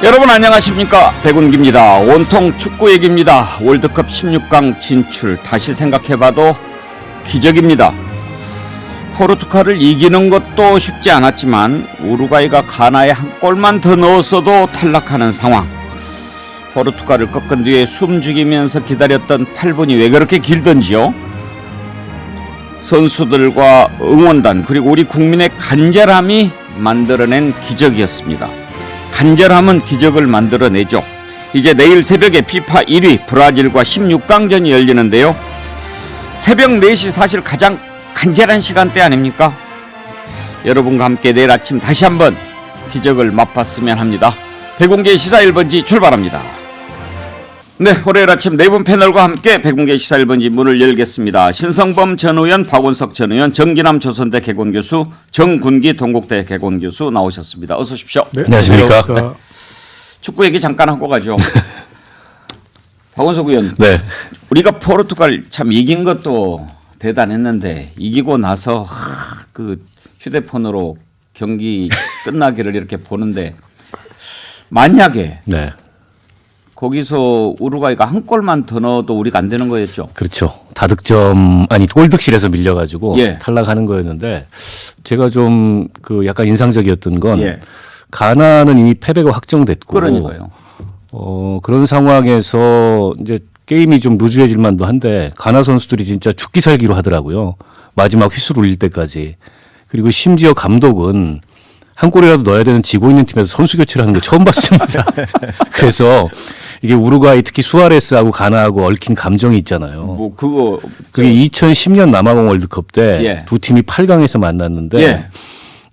여러분 안녕하십니까, 백운기입니다. 온통 축구 얘기입니다. 월드컵 16강 진출 다시 생각해봐도 기적입니다. 포르투갈을 이기는 것도 쉽지 않았지만 우루과이가 가나에 한 골만 더 넣었어도 탈락하는 상황. 포르투갈을 꺾은 뒤에 숨죽이면서 기다렸던 8분이 왜 그렇게 길던지요? 선수들과 응원단 그리고 우리 국민의 간절함이 만들어낸 기적이었습니다. 간절함은 기적을 만들어내죠. 이제 내일 새벽에 피파 1위 브라질과 16강전이 열리는데요. 새벽 4시 사실 가장 간절한 시간대 아닙니까? 여러분과 함께 내일 아침 다시 한번 기적을 맛봤으면 합니다. 백운기의 시사 1번지 출발합니다. 네, 월요일 아침 네 분 패널과 함께 백운기의 시사 1번지 문을 열겠습니다. 신성범 전 의원, 박원석 전 의원, 정기남 조선대 개공교수, 정군기 동국대 개공교수 나오셨습니다. 어서 오십시오. 네, 안녕하십니까. 네. 축구 얘기 잠깐 하고 가죠. 박원석 의원, 네. 우리가 포르투갈 참 이긴 것도 대단했는데 이기고 나서 그 휴대폰으로 경기 끝나기를 이렇게 보는데 만약에 네. 거기서 우루과이가 한 골만 더 넣어도 우리가 안 되는 거였죠. 그렇죠. 다득점 아니 골득실에서 밀려가지고 예. 탈락하는 거였는데 제가 좀 그 약간 인상적이었던 건 예. 가나는 이미 패배가 확정됐고 그러니까요. 그런 상황에서 이제 게임이 좀 루즈해질 만도 한데 가나 선수들이 진짜 죽기 살기로 하더라고요. 마지막 휘슬 울릴 때까지. 그리고 심지어 감독은 한 골이라도 넣어야 되는 지고 있는 팀에서 선수 교체를 하는 거 처음 봤습니다. 그래서 이게 우루과이 특히 수아레스하고 가나하고 얽힌 감정이 있잖아요. 뭐 그거 그게 2010년 남아공 월드컵 때 예. 두 팀이 8강에서 만났는데 예.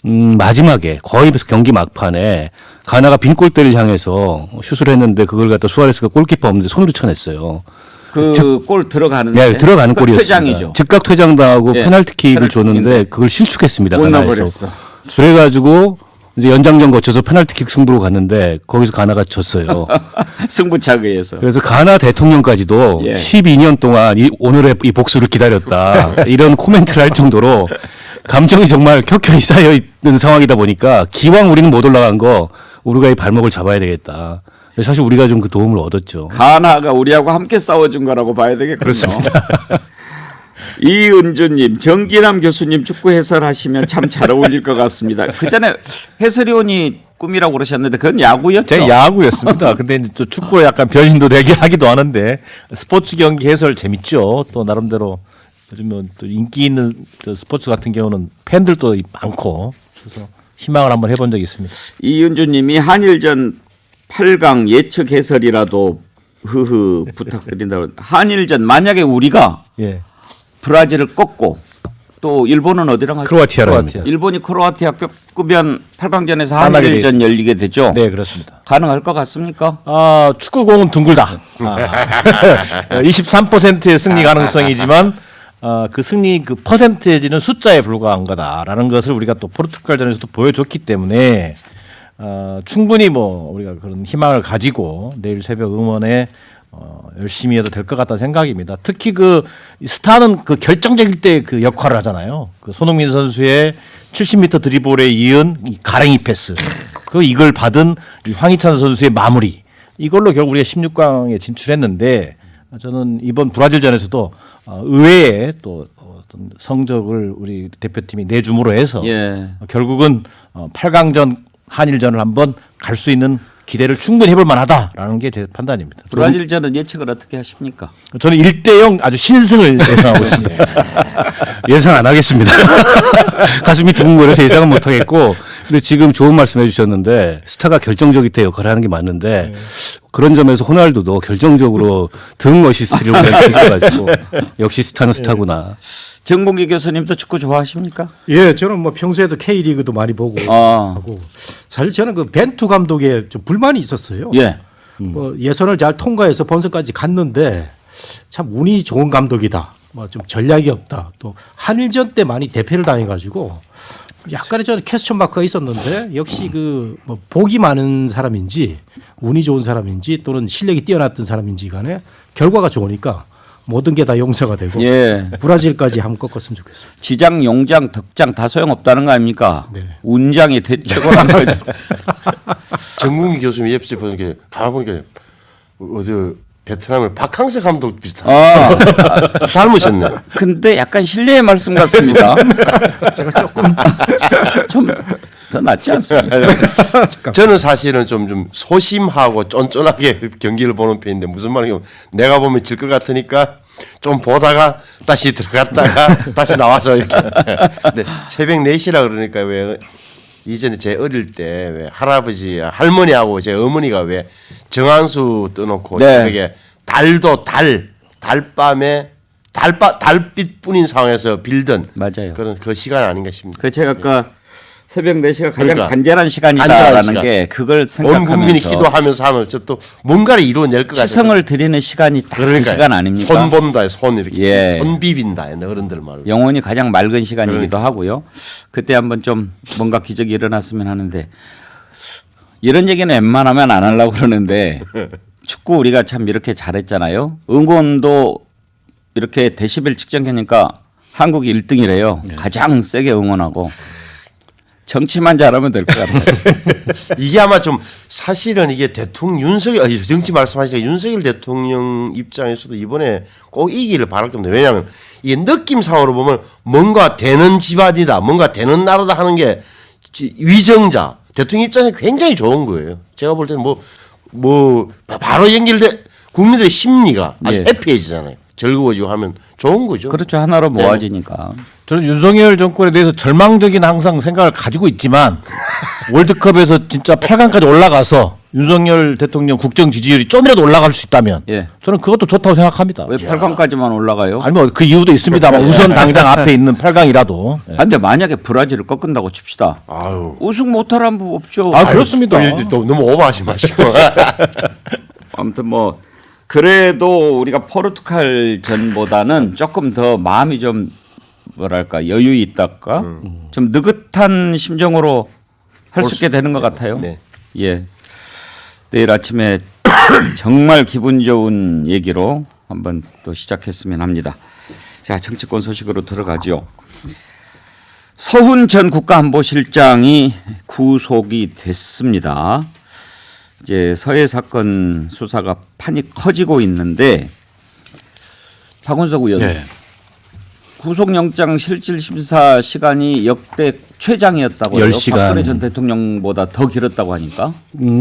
마지막에 거의 경기 막판에 가나가 빈 골대를 향해서 슛을 했는데 그걸 갖다 수아레스가 골키퍼 없는데 손으로 쳐냈어요. 그 골 들어가는데 네, 들어가는 골이었습니다. 퇴장이죠. 즉각 퇴장당하고 예. 페널티킥을 줬는데 페널티킥인데 그걸 실축했습니다. 못 가나에서. 넣어버렸어. 그래가지고 이제 연장전 거쳐서 페널티킥 승부로 갔는데 거기서 가나가 졌어요. 승부차에 의해서. 그래서 가나 대통령까지도 예. 12년 동안 오늘의 이 복수를 기다렸다. 이런 코멘트를 할 정도로 감정이 정말 켜켜이 쌓여 있는 상황이다 보니까 기왕 우리는 못 올라간 거 우루과이 발목을 잡아야 되겠다. 사실 우리가 좀 그 도움을 얻었죠. 가나가 우리하고 함께 싸워준 거라고 봐야 되겠군요. 그렇습니다. 이은주님, 정기남 교수님 축구 해설하시면 참 잘 어울릴 것 같습니다. 그 전에 해설위원이 꿈이라고 그러셨는데 그건 야구였죠? 제 야구였습니다. 근데 이제 또 축구로 약간 변신도 되게 하기도 하는데 스포츠 경기 해설 재밌죠. 또 나름대로 요즘은 또 인기 있는 스포츠 같은 경우는 팬들도 많고 그래서 희망을 한번 해본 적이 있습니다. 이은주님이 한일전 8강 예측 해설이라도 부탁드린다고. 한일전 만약에 우리가 예. 브라질을 꺾고 또 일본은 어디랑 할까요? 크로아티아입니다. 일본이 크로아티아 끄면 8강전에서 만나게 한일전 열리게 되죠. 네, 그렇습니다. 가능할 것 같습니까? 축구공은 둥글다. 23%의 승리 가능성이지만 그 승리 그 퍼센테이지는 숫자에 불과한 거다라는 것을 우리가 또 포르투갈전에서도 보여줬기 때문에 충분히 뭐 우리가 그런 희망을 가지고 내일 새벽 응원에 열심히 해도 될 것 같다는 생각입니다. 특히 그 스타는 그 결정적일 때 그 역할을 하잖아요. 그 손흥민 선수의 70m 드리블에 이은 이 가랭이 패스, 그 이걸 받은 이 황희찬 선수의 마무리, 이걸로 결국 우리가 16강에 진출했는데 저는 이번 브라질전에서도 의외의 또 어떤 성적을 우리 대표팀이 내줌으로 해서 예. 결국은 8강전 한일전을 한번 갈 수 있는 기대를 충분히 해볼 만하다라는 게 제 판단입니다. 브라질전은 예측을 어떻게 하십니까? 저는 1대0 아주 신승을 예상하고 있습니다. 예상 안 하겠습니다. 가슴이 두근거려서 예상은 못 하겠고, 근데 지금 좋은 말씀 해주셨는데 스타가 결정적일 때 역할을 하는 게 맞는데 그런 점에서 호날두도 결정적으로 등 어시스트를 해가지고 역시 스타는 스타구나. 정봉기 교수님도 축구 좋아하십니까? 예, 저는 뭐 평소에도 K리그도 많이 보고 하고 사실 저는 그 벤투 감독에 좀 불만이 있었어요. 예. 뭐 예선을 잘 통과해서 본선까지 갔는데 참 운이 좋은 감독이다. 뭐 좀 전략이 없다. 또 한일전 때 많이 대패를 당해가지고 약간의 저는 퀘스천 마크가 있었는데 역시 그 뭐 복이 많은 사람인지 운이 좋은 사람인지 또는 실력이 뛰어났던 사람인지 간에 결과가 좋으니까 모든 게 다 용서가 되고 예. 브라질까지 한번 꺾었으면 좋겠어요. 지장, 용장, 덕장 다 소용없다는 거 아닙니까? 네. 운장이 최고란 거죠. 정국기 교수님 옆에 보는 게 가만 보니까 어디 베트남의 박항서 감독 비슷한. 아, 닮으셨네. 근데 약간 신뢰의 말씀 같습니다. 제가 조금 좀 더 낫지 않습니까? 저는 사실은 좀 소심하고 쫀쫀하게 경기를 보는 편인데 무슨 말이냐면 내가 보면 질 것 같으니까 좀 보다가 다시 들어갔다가 다시 나와서 이렇게. 근데 새벽 4시라 그러니까 왜 이전에 제 어릴 때 왜 할아버지 할머니하고 제 어머니가 왜 정한수 떠놓고 네. 저게 달밤에 달빛뿐인 상황에서 빌던 맞아요. 그런 그 시간 아닌가 싶습니다. 그 제가 아까 새벽 4시가 가장 그러니까. 간절한 간절한 시간이다라는 시간. 게 그걸 온 생각하면서 국민이 기도하면서 하면 저 또 뭔가를 이루어낼 것 같아요. 치성을 드리는 시간이 딱 그 그러니까요. 시간 아닙니까? 손 본다, 손 이렇게 예. 손 비빈다, 어른들 말로. 영혼이 가장 맑은 시간이기도 그러니까. 하고요. 그때 한번 좀 뭔가 기적이 일어났으면 하는데 이런 얘기는 웬만하면 안 하려고 그러는데 축구 우리가 참 이렇게 잘했잖아요. 응원도 이렇게 데시벨 측정하니까 한국이 1등이래요. 가장 세게 응원하고 정치만 잘하면 될 것 같아요. 이게 아마 좀 사실은 이게 대통령 윤석열 정치 말씀하시니까 윤석열 대통령 입장에서도 이번에 꼭 이기를 바랄 겁니다. 왜냐하면 이게 느낌상으로 보면 뭔가 되는 집안이다, 뭔가 되는 나라다 하는 게 위정자 대통령 입장에서 굉장히 좋은 거예요. 제가 볼 때는 뭐 바로 연결돼 국민들의 심리가 아주 예. 해피해지잖아요. 즐거워지고 하면 좋은 거죠. 그렇죠. 하나로 모아지니까. 저는 윤석열 정권에 대해서 절망적인 항상 생각을 가지고 있지만 월드컵에서 진짜 8강까지 올라가서 윤석열 대통령 국정 지지율이 좀이라도 올라갈 수 있다면 예. 저는 그것도 좋다고 생각합니다. 왜 8강까지만 올라가요? 아니 뭐 그 이유도 있습니다만 우선 당장 앞에 있는 8강이라도. 아, 근데 만약에 브라질을 꺾은다고 칩시다. 아유. 우승 못할 법 없죠. 아 그렇습니다. 또 너무 오버하지 마시고. 아무튼 뭐 그래도 우리가 포르투갈 전보다는 조금 더 마음이 좀 뭐랄까 여유 있달까 좀 느긋한 심정으로 할 수 있게 되는 것 같아요. 네. 예. 내일 아침에 정말 기분 좋은 얘기로 한번 또 시작했으면 합니다. 자, 정치권 소식으로 들어가죠. 서훈 전 국가안보실장이 구속이 됐습니다. 이제 서해 사건 수사가 판이 커지고 있는데 박원석 의원 네. 구속영장 실질 심사 시간이 역대 최장이었다고요. 10시간. 박근혜 전 대통령보다 더 길었다고 하니까.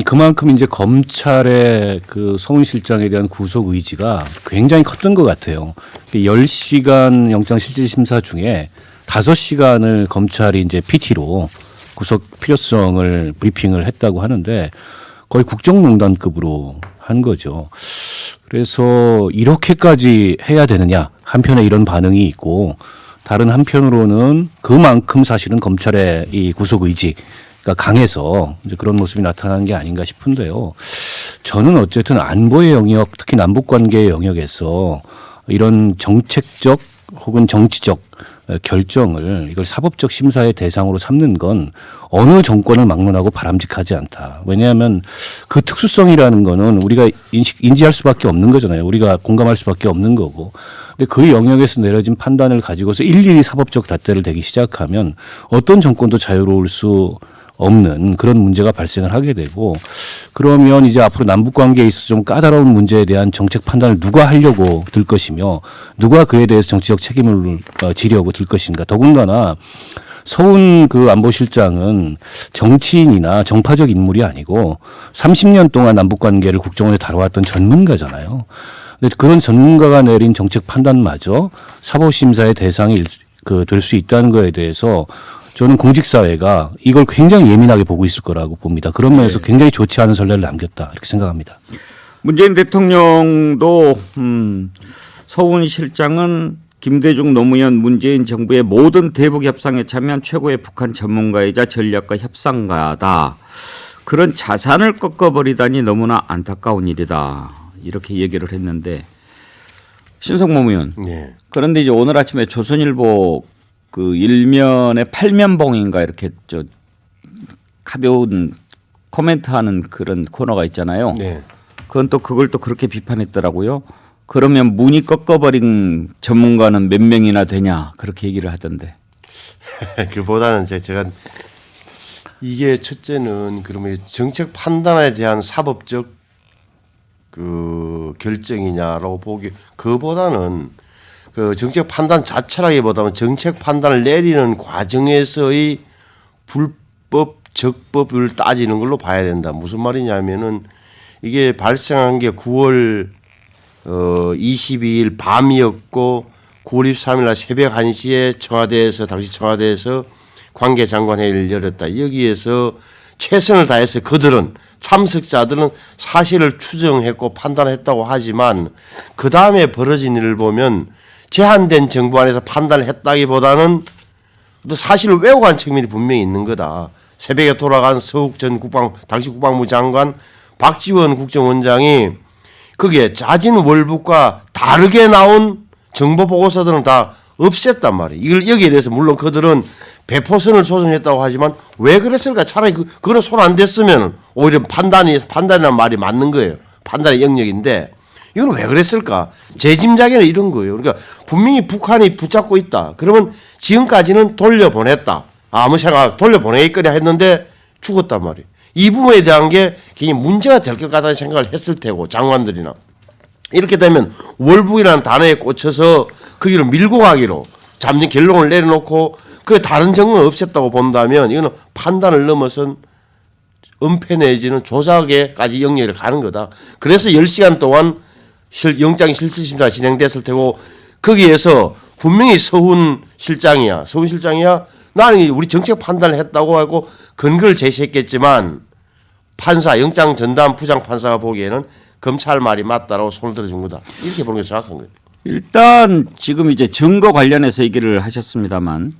그만큼 이제 검찰의 그 서훈 실장에 대한 구속 의지가 굉장히 컸던 것 같아요. 10시간 영장 실질 심사 중에 5시간을 검찰이 이제 PT로 구속 필요성을 브리핑을 했다고 하는데 거의 국정농단급으로 한 거죠. 그래서 이렇게까지 해야 되느냐 한편에 이런 반응이 있고 다른 한편으로는 그만큼 사실은 검찰의 이 구속 의지가 강해서 이제 그런 모습이 나타난 게 아닌가 싶은데요. 저는 어쨌든 안보의 영역, 특히 남북 관계의 영역에서 이런 정책적 혹은 정치적 결정을 이걸 사법적 심사의 대상으로 삼는 건 어느 정권을 막론하고 바람직하지 않다. 왜냐하면 그 특수성이라는 거는 우리가 인지할 수밖에 없는 거잖아요. 우리가 공감할 수밖에 없는 거고. 근데 그 영역에서 내려진 판단을 가지고서 일일이 사법적 잣대를 대기 시작하면 어떤 정권도 자유로울 수 없는 그런 문제가 발생을 하게 되고 그러면 이제 앞으로 남북 관계에 있어서 좀 까다로운 문제에 대한 정책 판단을 누가 하려고 들 것이며 누가 그에 대해서 정치적 책임을 지려고 들 것인가. 더군다나 서훈 그 안보실장은 정치인이나 정파적 인물이 아니고 30년 동안 남북 관계를 국정원에 다뤄왔던 전문가잖아요. 근데 그런 전문가가 내린 정책 판단마저 사법심사의 대상이 될 수 있다는 거에 대해서 저는 공직사회가 이걸 굉장히 예민하게 보고 있을 거라고 봅니다. 그런 면에서 굉장히 좋지 않은 선례를 남겼다 이렇게 생각합니다. 문재인 대통령도 서훈 실장은 김대중 노무현 문재인 정부의 모든 대북 협상에 참여한 최고의 북한 전문가이자 전략가 협상가다. 그런 자산을 꺾어버리다니 너무나 안타까운 일이다. 이렇게 얘기를 했는데 신성모 의원. 네. 그런데 이제 오늘 아침에 조선일보 그 일면에 8면봉인가 이렇게 저 가벼운 코멘트하는 그런 코너가 있잖아요. 네. 그건 또 그걸 또 그렇게 비판했더라고요. 그러면 문이 꺾어버린 전문가는 몇 명이나 되냐 그렇게 얘기를 하던데. 그보다는 제가 이게 첫째는 그러면 정책 판단에 대한 사법적 그 결정이냐라고 보기 그보다는 그 정책 판단 자체라기보다는 정책 판단을 내리는 과정에서의 불법 적법을 따지는 걸로 봐야 된다. 무슨 말이냐면은 이게 발생한 게 9월 22일 밤이었고 9월 23일 날 새벽 1시에 당시 청와대에서 관계장관회의를 열었다. 여기에서 최선을 다해서 그들은 참석자들은 사실을 추정했고 판단했다고 하지만 그 다음에 벌어진 일을 보면 제한된 정부 안에서 판단을 했다기보다는 또 사실을 왜곡한 측면이 분명히 있는 거다. 새벽에 돌아간 서욱 전 당시 국방부 장관 박지원 국정원장이 그게 자진 월북과 다르게 나온 정보 보고서들은 다 없앴단 말이에요. 이걸 여기에 대해서 물론 그들은 배포선을 조정했다고 하지만 왜 그랬을까? 차라리 그거는 손 안 댔으면 오히려 판단이라는 말이 맞는 거예요. 판단의 영역인데 이건 왜 그랬을까? 제 짐작에는 이런 거예요. 그러니까 분명히 북한이 붙잡고 있다. 그러면 지금까지는 돌려보냈다. 아무 생각 돌려보내겠거냐 했는데 죽었단 말이에요. 이 부분에 대한 게 굉장히 문제가 될 것 같다는 생각을 했을 테고 장관들이나 이렇게 되면 월북이라는 단어에 꽂혀서 그 길을 밀고 가기로 잠정 결론을 내려놓고 그 다른 정보는 없앴다고 본다면 이거는 판단을 넘어선 은폐 내지는 조작에까지 영역을 가는 거다. 그래서 10시간 동안 영장 실질심사가 진행됐을 테고 거기에서 분명히 서훈 실장이야. 나는 우리 정책 판단을 했다고 하고 근거를 제시했겠지만 판사 영장 전담 부장 판사가 보기에는 검찰 말이 맞다라고 손을 들어준 거다. 이렇게 보는 게 정확한 거예요. 일단 지금 이제 증거 관련해서 얘기를 하셨습니다만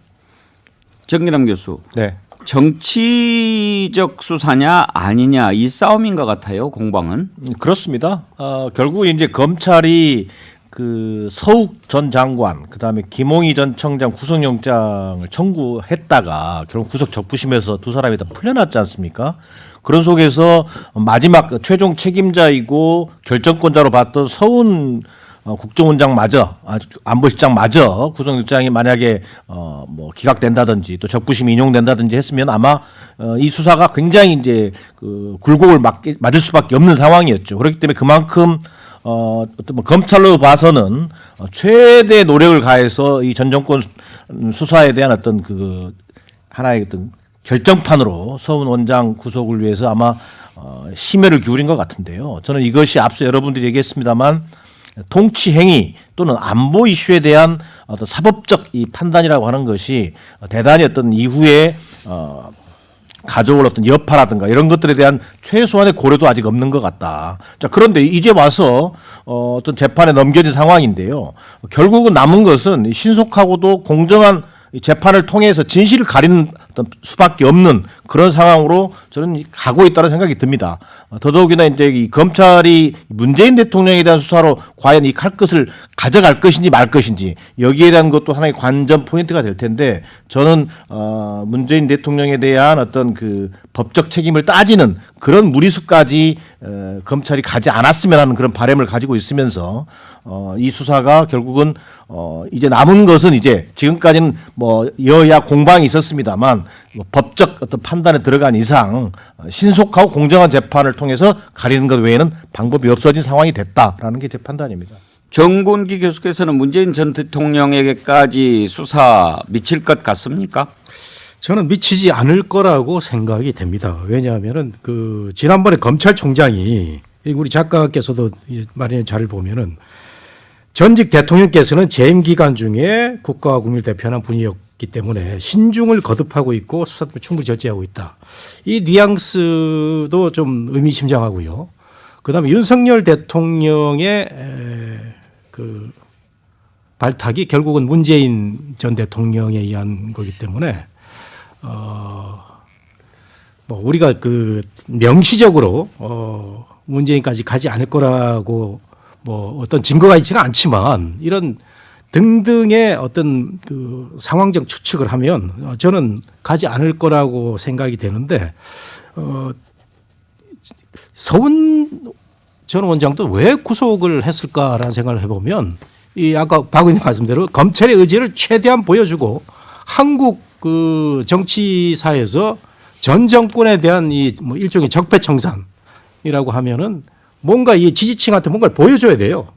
정기남 교수. 네. 정치적 수사냐 아니냐 이 싸움인 것 같아요. 공방은. 그렇습니다. 결국 이제 검찰이 그 서욱 전 장관, 그다음에 김홍희 전 청장 구속영장을 청구했다가 결국 구속 적부심에서 두 사람이 다 풀려났지 않습니까? 그런 속에서 마지막 최종 책임자이고 결정권자로 봤던 서훈 국정원장마저 안보실장마저 구속영장이 만약에 뭐 기각된다든지 또 적부심이 인용된다든지 했으면 아마 이 수사가 굉장히 이제 그 굴곡을 맞을 수밖에 없는 상황이었죠. 그렇기 때문에 그만큼 어떤 뭐 검찰로 봐서는 최대 노력을 가해서 이 전 정권 수사에 대한 어떤 그 하나의 어떤 결정판으로 서훈 원장 구속을 위해서 아마 심혈을 기울인 것 같은데요. 저는 이것이 앞서 여러분들이 얘기했습니다만 통치 행위 또는 안보 이슈에 대한 어떤 사법적 이 판단이라고 하는 것이 대단히 어떤 이후에 가져올 어떤 여파라든가 이런 것들에 대한 최소한의 고려도 아직 없는 것 같다. 자, 그런데 이제 와서 어떤 재판에 넘겨진 상황인데요. 결국은 남은 것은 신속하고도 공정한 재판을 통해서 진실을 가리는 수밖에 없는 그런 상황으로 저는 가고 있다는 생각이 듭니다. 더더욱이나 이제 이 검찰이 문재인 대통령에 대한 수사로 과연 이 칼끝을 가져갈 것인지 말 것인지 여기에 대한 것도 하나의 관전 포인트가 될 텐데 저는 문재인 대통령에 대한 어떤 그 법적 책임을 따지는 그런 무리수까지 검찰이 가지 않았으면 하는 그런 바람을 가지고 있으면서 이 수사가 결국은 이제 남은 것은 이제 지금까지는 뭐 여야 공방이 있었습니다만 뭐 법적 어떤 판단에 들어간 이상 신속하고 공정한 재판을 통해서 가리는 것 외에는 방법이 없어진 상황이 됐다라는 게 제 판단입니다. 정곤기 교수께서는 문재인 전 대통령에게까지 수사 미칠 것 같습니까? 저는 미치지 않을 거라고 생각이 됩니다. 왜냐하면은 그 지난번에 검찰총장이 우리 작가께서도 마련의 자를 보면은 전직 대통령께서는 재임 기간 중에 국가와 국민을 대표하는 분이었기 때문에 신중을 거듭하고 있고 수사도 충분히 절제하고 있다. 이 뉘앙스도 좀 의미심장하고요. 그다음에 윤석열 대통령의 그 발탁이 결국은 문재인 전 대통령에 의한 거기 때문에 뭐 우리가 그 명시적으로 문재인까지 가지 않을 거라고 뭐 어떤 증거가 있지는 않지만 이런 등등의 어떤 그 상황적 추측을 하면 저는 가지 않을 거라고 생각이 되는데 서훈 전 원장도 왜 구속을 했을까라는 생각을 해보면 이 아까 박 의원님 말씀대로 검찰의 의지를 최대한 보여주고 한국 그 정치사에서 전 정권에 대한 이 뭐 일종의 적폐청산이라고 하면은 뭔가 이 지지층한테 뭔가를 보여줘야 돼요.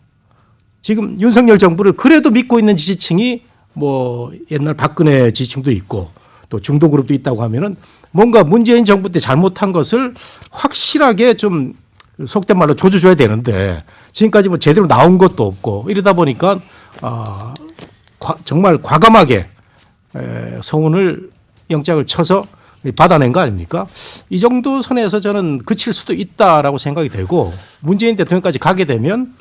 지금 윤석열 정부를 그래도 믿고 있는 지지층이 뭐 옛날 박근혜 지지층도 있고 또 중도 그룹도 있다고 하면은 뭔가 문재인 정부 때 잘못한 것을 확실하게 좀 속된 말로 조져줘야 되는데 지금까지 뭐 제대로 나온 것도 없고 이러다 보니까 정말 과감하게 서훈을 영장을 쳐서 받아낸 거 아닙니까? 이 정도 선에서 저는 그칠 수도 있다라고 생각이 되고 문재인 대통령까지 가게 되면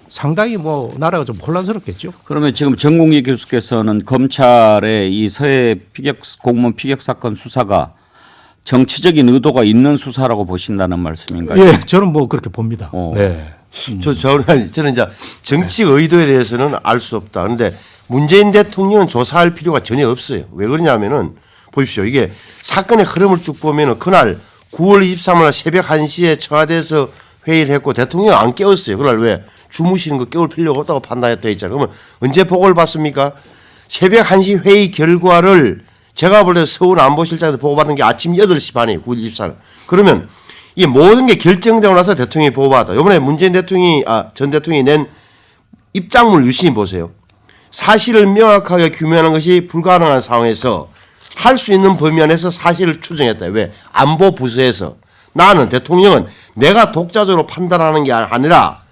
상당히 뭐 나라가 좀 혼란스럽겠죠. 그러면 지금 정국기 교수께서는 검찰의 이 서해 공무원 피격 사건 수사가 정치적인 의도가 있는 수사라고 보신다는 말씀인가요? 예, 저는 뭐 그렇게 봅니다. 네. 저는 이제 정치 의도에 대해서는 알 수 없다. 그런데 문재인 대통령은 조사할 필요가 전혀 없어요. 왜 그러냐면은 보십시오. 이게 사건의 흐름을 쭉 보면은 그날 9월 23일 새벽 1시에 청와대에서 회의를 했고 대통령 안 깨웠어요. 그날 왜 주무시는 거 깨울 필요가 없다고 판단했다 했잖아요. 그러면 언제 보고를 받습니까? 새벽 1시 회의 결과를 제가 볼 때 서울 안보실장한테 보고받은 게 아침 8시 반이에요. 9월 24일. 그러면 이 모든 게 결정되고 나서 대통령이 보고받아. 이번에 문재인 대통령이 전 대통령이 낸 입장문 유심히 보세요. 사실을 명확하게 규명하는 것이 불가능한 상황에서 할 수 있는 범위 안에서 사실을 추정했다. 왜? 안보 부서에서. 나는 대통령은 내가 독자적으로 판단하는 게 아니라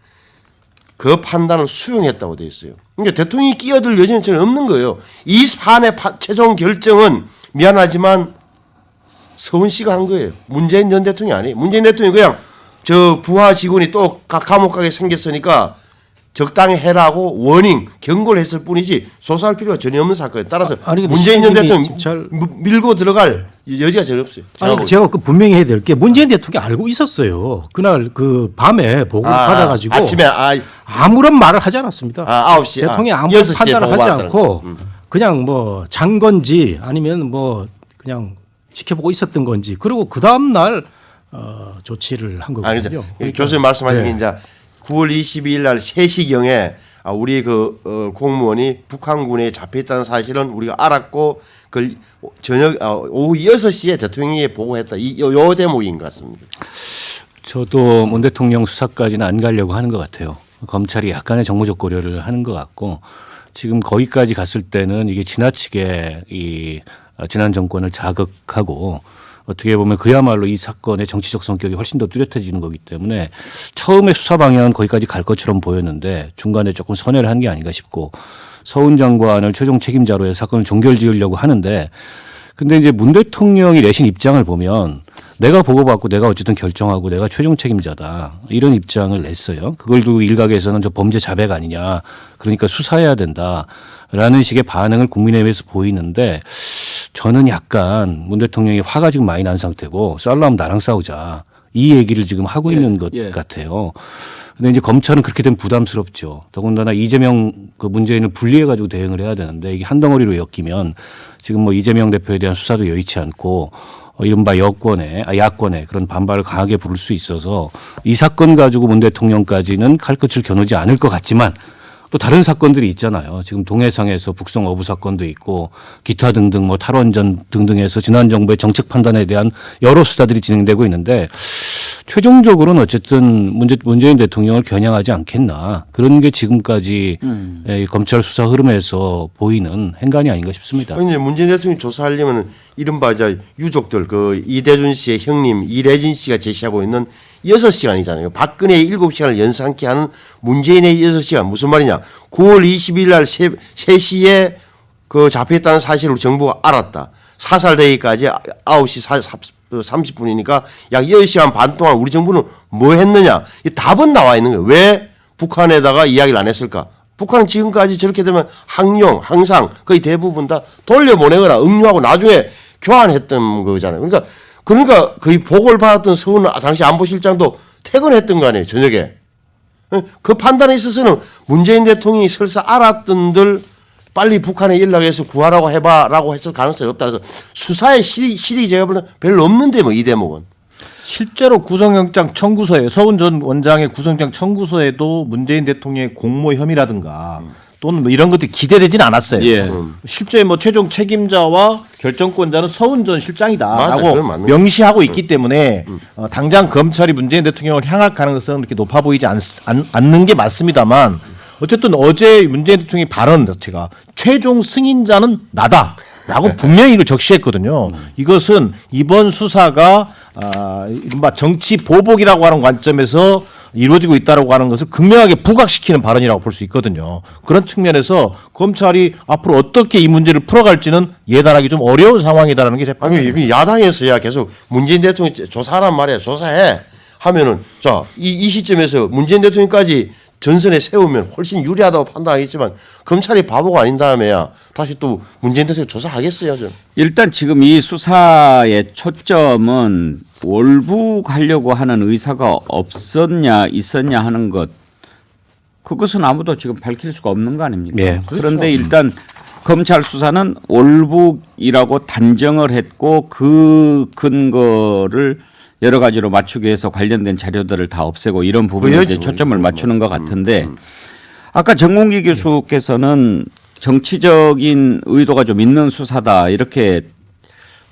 그 판단을 수용했다고 되어 있어요. 그러니까 대통령이 끼어들 여지는 전혀 없는 거예요. 이 사안의 최종 결정은 미안하지만 서훈 씨가 한 거예요. 문재인 전 대통령이 아니에요. 문재인 대통령이 그냥 저 부하 직원이 또 감옥 가게 생겼으니까 적당히 해라고 워닝, 경고를 했을 뿐이지 조사할 필요가 전혀 없는 사건이에요. 따라서 문재인 전 대통령 밀고 들어갈 여지가 전혀 없어요. 제가 그 분명히 해야 될 게 문재인 대통령이 알고 있었어요. 그날 그 밤에 보고를 받아가지고 아침에 아무런 말을 하지 않았습니다. 9시. 대통령이 아무런 판단을 하지 않고 그냥 뭐 잔 건지 아니면 뭐 그냥 지켜보고 있었던 건지 그리고 그 다음 날 조치를 한 거거든요. 그러니까 교수님 말씀하신 게 이제 9월 22일 날 3시경에 우리 그 공무원이 북한군에 잡혀있다는 사실은 우리가 알았고 그 저녁 오후 6시에 대통령에게 보고했다. 요 대목인 것 같습니다. 저도 문 대통령 수사까지는 안 가려고 하는 것 같아요. 검찰이 약간의 정무적 고려를 하는 것 같고 지금 거기까지 갔을 때는 이게 지나치게 이 지난 정권을 자극하고 어떻게 보면 그야말로 이 사건의 정치적 성격이 훨씬 더 뚜렷해지는 거기 때문에 처음에 수사 방향은 거기까지 갈 것처럼 보였는데 중간에 조금 선회를 한 게 아닌가 싶고 서훈 장관을 최종 책임자로 해서 사건을 종결지으려고 하는데 근데 이제 문 대통령이 내신 입장을 보면 내가 보고받고 내가 어쨌든 결정하고 내가 최종 책임자다 이런 입장을 냈어요. 그걸 두고 일각에서는 저 범죄 자백 아니냐 그러니까 수사해야 된다라는 식의 반응을 국민의힘에서 보이는데 저는 약간 문 대통령이 화가 지금 많이 난 상태고 싸우려면 나랑 싸우자 이 얘기를 지금 하고 있는 것 같아요. 근데 이제 검찰은 그렇게 되면 부담스럽죠. 더군다나 이재명 그 문재인을 분리해가지고 대응을 해야 되는데 이게 한 덩어리로 엮이면 지금 뭐 이재명 대표에 대한 수사도 여의치 않고 이른바 야권의 그런 반발을 강하게 부를 수 있어서 이 사건 가지고 문 대통령까지는 칼끝을 겨누지 않을 것 같지만 또 다른 사건들이 있잖아요. 지금 동해상에서 북송 어부 사건도 있고 기타 등등 뭐 탈원전 등등해서 지난 정부의 정책 판단에 대한 여러 수사들이 진행되고 있는데 최종적으로는 어쨌든 문재인 대통령을 겨냥하지 않겠나 그런 게 지금까지 검찰 수사 흐름에서 보이는 행간이 아닌가 싶습니다. 이제 문재인 대통령이 조사하려면 이른바 이제 유족들 그 이대준 씨의 형님 이래진 씨가 제시하고 있는 6시간이잖아요. 박근혜의 7시간을 연상케 하는 문재인의 6시간 무슨 말이냐? 9월 20일 날 3시에 그 잡혀있다는 사실을 정부가 알았다. 사살되기까지 9시 30분이니까 약 10시간 반 동안 우리 정부는 뭐 했느냐? 이 답은 나와 있는 거예요. 왜 북한에다가 이야기를 안 했을까? 북한은 지금까지 저렇게 되면 항용, 항상 거의 대부분 다 돌려보내거나 응유하고 나중에 교환했던 거잖아요. 그러니까 거의 보고를 받았던 서훈 당시 안보실장도 퇴근했던 거 아니에요. 저녁에. 그 판단에 있어서는 문재인 대통령이 설사 알았던들 빨리 북한에 연락해서 구하라고 해봐라고 했을 가능성이 없다. 그래서 수사의 실이 제가 보는 별로 없는데 뭐 이 대목은. 실제로 구속영장 청구서에 서훈 전 원장의 구속영장 청구서에도 문재인 대통령의 공모 혐의라든가 또는 뭐 이런 것들이 기대되지는 않았어요. 예. 실제 뭐 최종 책임자와 결정권자는 서훈 전 맞아요. 실장이다라고 그건 맞는 명시하고 있기 때문에 당장 검찰이 문재인 대통령을 향할 가능성은 그렇게 높아 보이지 않는 게 맞습니다만 어쨌든 어제 문재인 대통령의 발언 자체가 최종 승인자는 나다라고 분명히 이걸 적시했거든요. 이것은 이번 수사가 이른바 정치 보복이라고 하는 관점에서 이루어지고 있다라고 하는 것을 극명하게 부각시키는 발언이라고 볼 수 있거든요. 그런 측면에서 검찰이 앞으로 어떻게 이 문제를 풀어갈지는 예단하기 좀 어려운 상황이다라는 게 제 아니 이거 야당에서야 계속 문재인 대통령 조사하란 말이야. 조사해 하면은 자 이 시점에서 문재인 대통령까지 전선에 세우면 훨씬 유리하다고 판단하겠지만 검찰이 바보가 아닌 다음에야 다시 또 문재인 대통령 조사하겠어요. 좀. 일단 지금 이 수사의 초점은 월북하려고 하는 의사가 없었냐 있었냐 하는 것 그것은 아무도 지금 밝힐 수가 없는 거 아닙니까? 예. 그런데 일단 검찰 수사는 월북이라고 단정을 했고 그 근거를 여러 가지로 맞추기 위해서 관련된 자료들을 다 없애고 이런 부분에 이제 초점을 맞추는 것 같은데 아까 정공기 교수께서는 정치적인 의도가 좀 있는 수사다 이렇게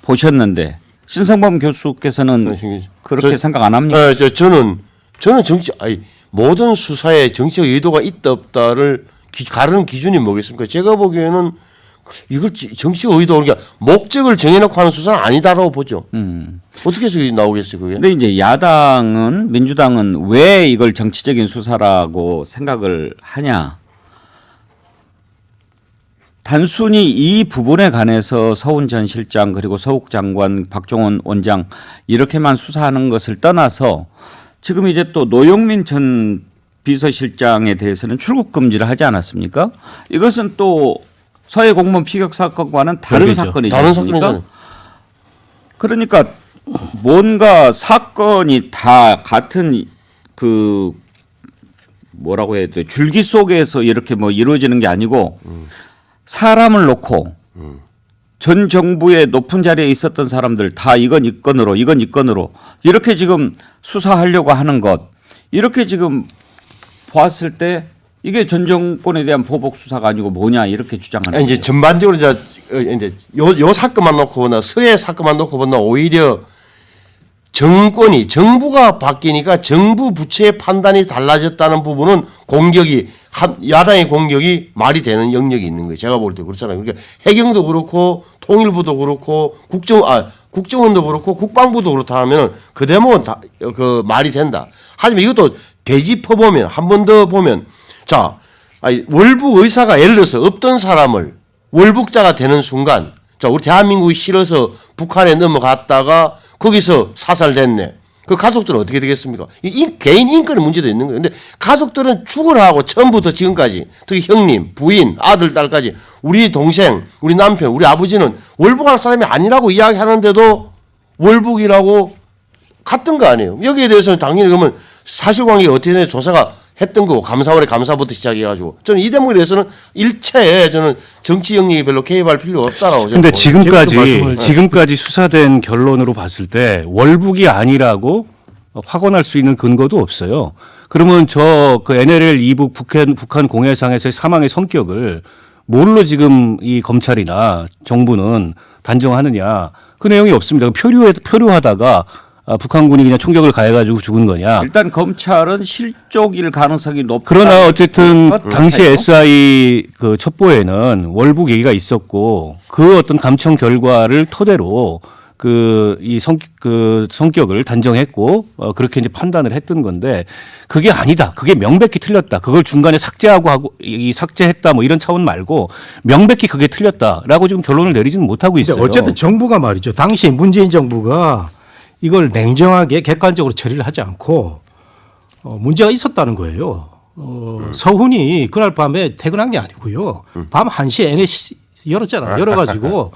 보셨는데 신성범 교수께서는 그렇게 생각 안 합니까? 저는 모든 수사에 정치적 의도가 있다 없다를 가르는 기준이 뭐겠습니까? 제가 보기에는 이걸 정치적 의도 그러니까 목적을 정해놓고 하는 수사는 아니다라고 보죠. 어떻게 해서 나오겠어요, 그게? 근데 이제 야당은 민주당은 왜 이걸 정치적인 수사라고 생각을 하냐? 단순히 이 부분에 관해서 서훈 전 실장 그리고 서욱 장관, 박종원 원장 이렇게만 수사하는 것을 떠나서 지금 이제 또 노영민 전 비서실장에 대해서는 출국 금지를 하지 않았습니까? 이것은 또 서해 공무원 피격 사건과는 다른 별개죠. 사건이지 다른 않습니까? 사건이잖아요. 그러니까 뭔가 사건이 다 같은 그 뭐라고 해야 돼 줄기 속에서 이렇게 뭐 이루어지는 게 아니고 사람을 놓고 전 정부의 높은 자리에 있었던 사람들 다 이건 이 건으로 이렇게 지금 수사하려고 하는 것 이렇게 지금 보았을 때 이게 전 정권에 대한 보복 수사가 아니고 뭐냐 이렇게 주장하는 이제 거죠. 전반적으로 이제 요 사건만 놓고 보나 서해 사건만 놓고 보나 오히려 정부가 바뀌니까 정부 부처의 판단이 달라졌다는 부분은 야당의 공격이 말이 되는 영역이 있는 거예요. 제가 볼 때 그렇잖아요. 그러니까 해경도 그렇고 통일부도 그렇고 국정원도 그렇고 국방부도 그렇다 하면은 그 대목은 다 그 말이 된다. 하지만 이것도 되짚어 보면 한 번 더 보면 자 월북 의사가 예를 들어서 없던 사람을 월북자가 되는 순간 자 우리 대한민국이 싫어서 북한에 넘어갔다가 거기서 사살됐네. 그 가족들은 어떻게 되겠습니까? 개인 인권의 문제도 있는 거예요. 근데 가족들은 죽으라고 처음부터 지금까지 특히 형님, 부인, 아들, 딸까지 우리 동생, 우리 남편, 우리 아버지는 월북할 사람이 아니라고 이야기하는데도 월북이라고 갔던 거 아니에요. 여기에 대해서는 당연히 그러면 사실관계가 어떻게 되는지 조사가 했던 거고 감사원의 감사부터 시작해가지고 저는 이 대목에 대해서는 일체에 저는 정치 영역이 별로 개입할 필요가 없다라고. 근데 말씀을- 지금까지 수사된 결론으로 봤을 때 월북이 아니라고 확언할 수 있는 근거도 없어요. 그러면 그 NLL 이북 북한 공해상에서의 사망의 성격을 뭘로 지금 이 검찰이나 정부는 단정하느냐? 그 내용이 없습니다. 표류하다가 북한군이 그냥 총격을 가해가지고 죽은 거냐? 일단 검찰은 실족일 가능성이 높다. 그러나 어쨌든 것 당시 같아요. SI 그 첩보에는 월북 얘기가 있었고 그 어떤 감청 결과를 토대로 그 성격을 단정했고 그렇게 이제 판단을 했던 건데 그게 아니다. 그게 명백히 틀렸다. 그걸 중간에 삭제했다 뭐 이런 차원 말고 명백히 그게 틀렸다라고 지금 결론을 내리지는 못하고 있어요. 어쨌든 정부가 말이죠. 당시 문재인 정부가 이걸 냉정하게 객관적으로 처리를 하지 않고 문제가 있었다는 거예요. 서훈이 그날 밤에 퇴근한 게 아니고요. 밤 1시에 NSC 열었잖아요. 열어가지고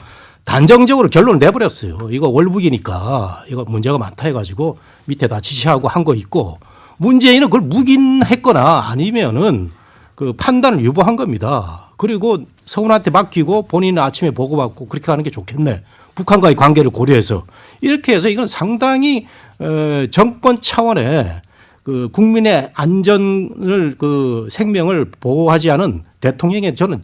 단정적으로 결론을 내버렸어요. 이거 월북이니까 이거 문제가 많다 해가지고 밑에다 지시하고 한 거 있고 문재인은 그걸 묵인했거나 아니면은 그 판단을 유보한 겁니다. 그리고 서훈한테 맡기고 본인은 아침에 보고받고 그렇게 하는 게 좋겠네. 북한과의 관계를 고려해서 이렇게 해서 이건 상당히 정권 차원의 그 국민의 안전을 그 생명을 보호하지 않은 대통령의 저는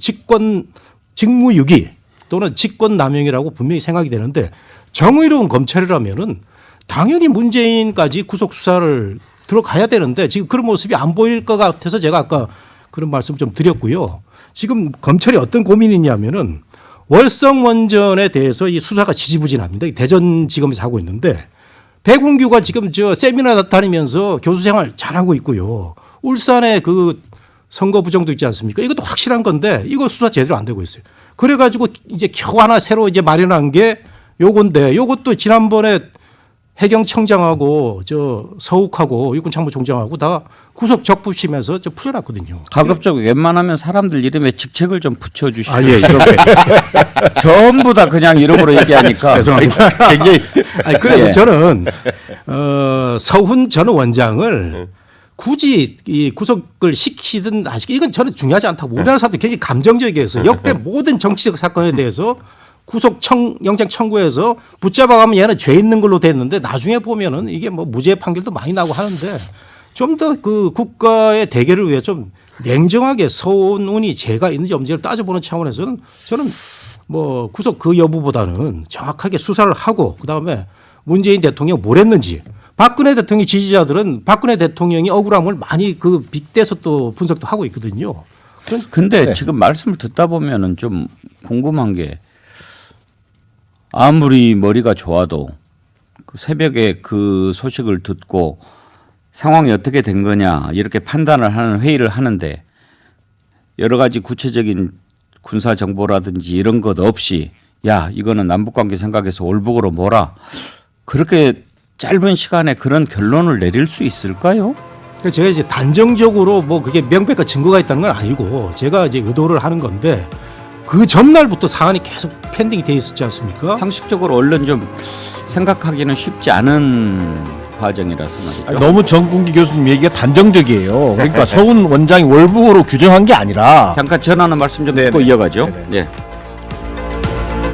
직무유기 또는 직권남용이라고 분명히 생각이 되는데 정의로운 검찰이라면은 당연히 문재인까지 구속 수사를 들어가야 되는데 지금 그런 모습이 안 보일 것 같아서 제가 아까 그런 말씀 좀 드렸고요. 지금 검찰이 어떤 고민이 있냐면은 월성 원전에 대해서 이 수사가 지지부진합니다. 대전지검에서 하고 있는데 백운규가 지금 저 세미나 다니면서 교수 생활 잘하고 있고요. 울산에 그 선거 부정도 있지 않습니까? 이것도 확실한 건데 이거 수사 제대로 안 되고 있어요. 그래가지고 이제 겨우 하나 새로 이제 마련한 게 요건데 요것도 지난번에 해경청장하고 저 서욱하고 육군참모총장하고 다 구속 적부심에서 저 풀려났거든요. 가급적 웬만하면 사람들 이름에 직책을 좀 붙여주시죠. 아, 예, 이렇게. 전부 다 그냥 이름으로 얘기하니까. 죄송합니다. 굉장히. 아니, 그래서 예. 저는 서훈 전 원장을 굳이 이 구속을 시키든 안 시키든 이건 저는 중요하지 않다고. 우리나라 사람들이 굉장히 감정적이어서 역대 모든 정치적 사건에 대해서 구속 영장 청구해서 붙잡아가면 얘는 죄 있는 걸로 됐는데 나중에 보면은 이게 뭐 무죄 판결도 많이 나고 하는데 좀 더 그 국가의 대계를 위해 좀 냉정하게 서운이 죄가 있는지 없는지를 따져보는 차원에서는 저는 뭐 구속 그 여부보다는 정확하게 수사를 하고 그다음에 문재인 대통령 뭘 했는지 박근혜 대통령 지지자들은 박근혜 대통령이 억울함을 많이 그 빗대서 또 분석도 하고 있거든요. 근데 지금 말씀을 듣다 보면은 좀 궁금한 게 아무리 머리가 좋아도 그 새벽에 그 소식을 듣고 상황이 어떻게 된 거냐 이렇게 판단을 하는 회의를 하는데 여러 가지 구체적인 군사 정보라든지 이런 것 없이 야 이거는 남북관계 생각해서 올북으로 몰아 그렇게 짧은 시간에 그런 결론을 내릴 수 있을까요? 제가 이제 단정적으로 뭐 그게 명백한 증거가 있다는 건 아니고 제가 이제 의도를 하는 건데 그 전날부터 사안이 계속 펜딩이 돼 있었지 않습니까? 상식적으로 얼른 좀 생각하기는 쉽지 않은 과정이라서 말이죠. 아니, 너무 정kun기 교수님 얘기가 단정적이에요. 그러니까 서훈 원장이 월북으로 규정한 게 아니라 잠깐 전하는 말씀 좀 듣고 이어가죠. 네.